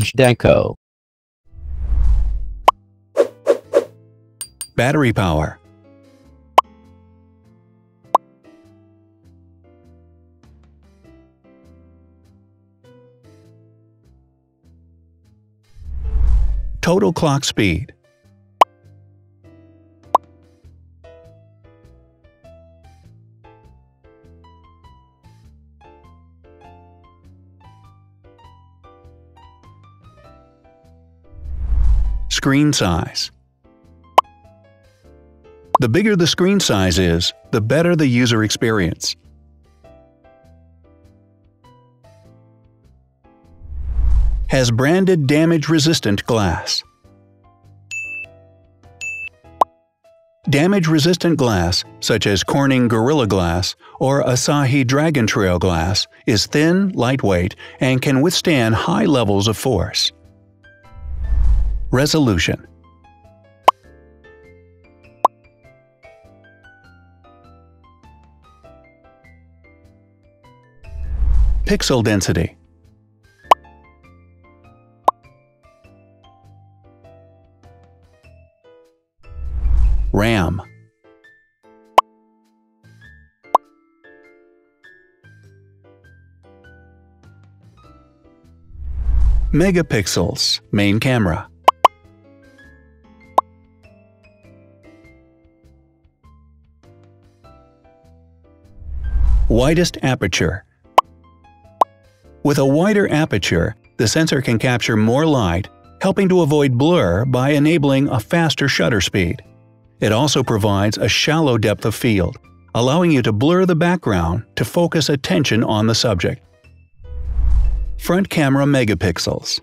Zhdanko. Battery power. Total clock speed. Screen size. The bigger the screen size is, the better the user experience. Has branded damage-resistant glass. Damage-resistant glass, such as Corning Gorilla Glass or Asahi Dragon Trail Glass, is thin, lightweight, and can withstand high levels of force. Resolution. Pixel density. RAM. Megapixels, main camera. Widest aperture. With a wider aperture, the sensor can capture more light, helping to avoid blur by enabling a faster shutter speed. It also provides a shallow depth of field, allowing you to blur the background to focus attention on the subject. Front camera megapixels.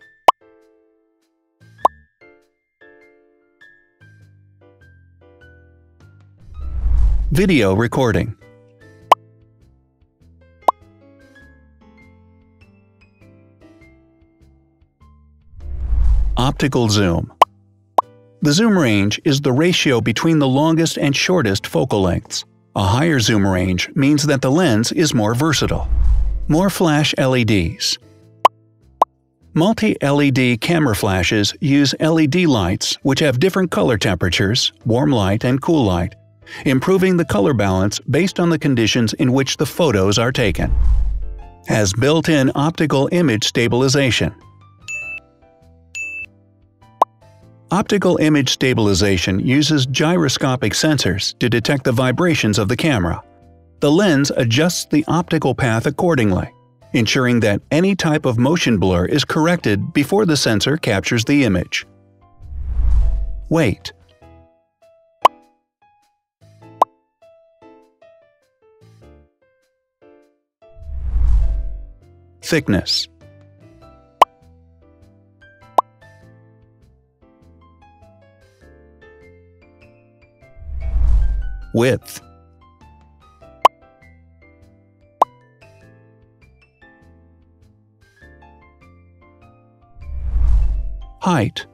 Video recording. Optical zoom. The zoom range is the ratio between the longest and shortest focal lengths. A higher zoom range means that the lens is more versatile. More flash LEDs. Multi-LED camera flashes use LED lights which have different color temperatures, warm light and cool light, improving the color balance based on the conditions in which the photos are taken. Has built-in optical image stabilization. Optical image stabilization uses gyroscopic sensors to detect the vibrations of the camera. The lens adjusts the optical path accordingly, ensuring that any type of motion blur is corrected before the sensor captures the image. Weight. Thickness. Width. Height.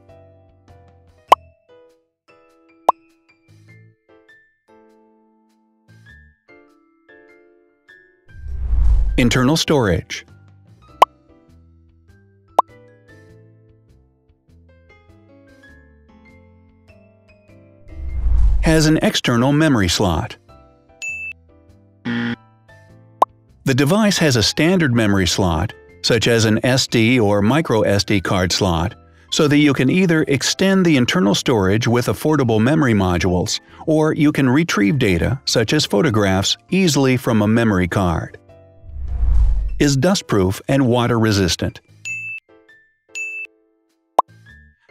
Internal storage. Has an external memory slot. The device has a standard memory slot, such as an SD or micro SD card slot, so that you can either extend the internal storage with affordable memory modules, or you can retrieve data, such as photographs, easily from a memory card. Is dustproof and water-resistant.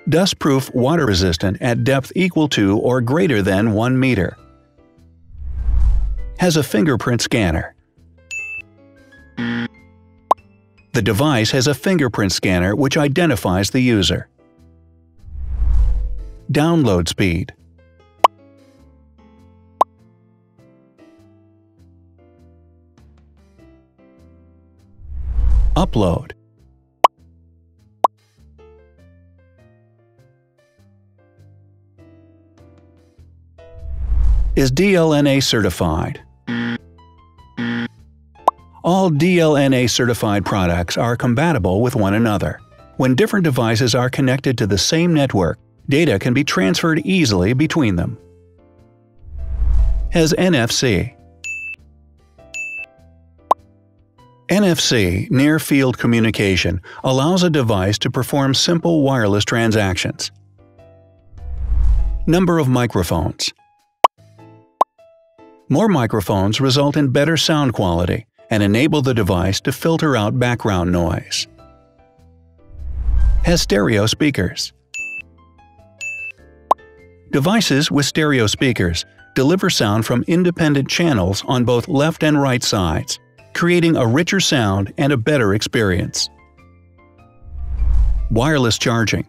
Dustproof water-resistant at depth equal to or greater than 1 meter. Has a fingerprint scanner. The device has a fingerprint scanner which identifies the user. Download speed. Upload. Is DLNA certified. All DLNA certified products are compatible with one another. When different devices are connected to the same network, data can be transferred easily between them. Has NFC. NFC, near-field communication, allows a device to perform simple wireless transactions. Number of microphones. More microphones result in better sound quality and enable the device to filter out background noise. Has stereo speakers. Devices with stereo speakers deliver sound from independent channels on both left and right sides, creating a richer sound and a better experience. Wireless charging.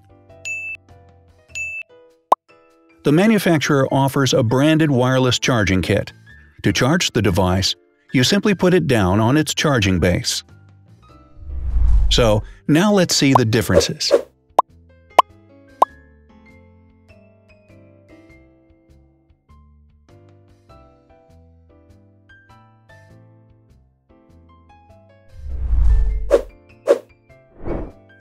The manufacturer offers a branded wireless charging kit. To charge the device, you simply put it down on its charging base. So, now let's see the differences.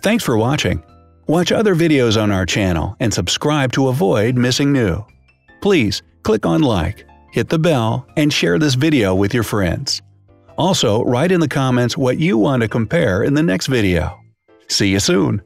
Thanks for watching. Watch other videos on our channel and subscribe to avoid missing new. Please click on like, hit the bell, and share this video with your friends. Also, write in the comments what you want to compare in the next video. See you soon!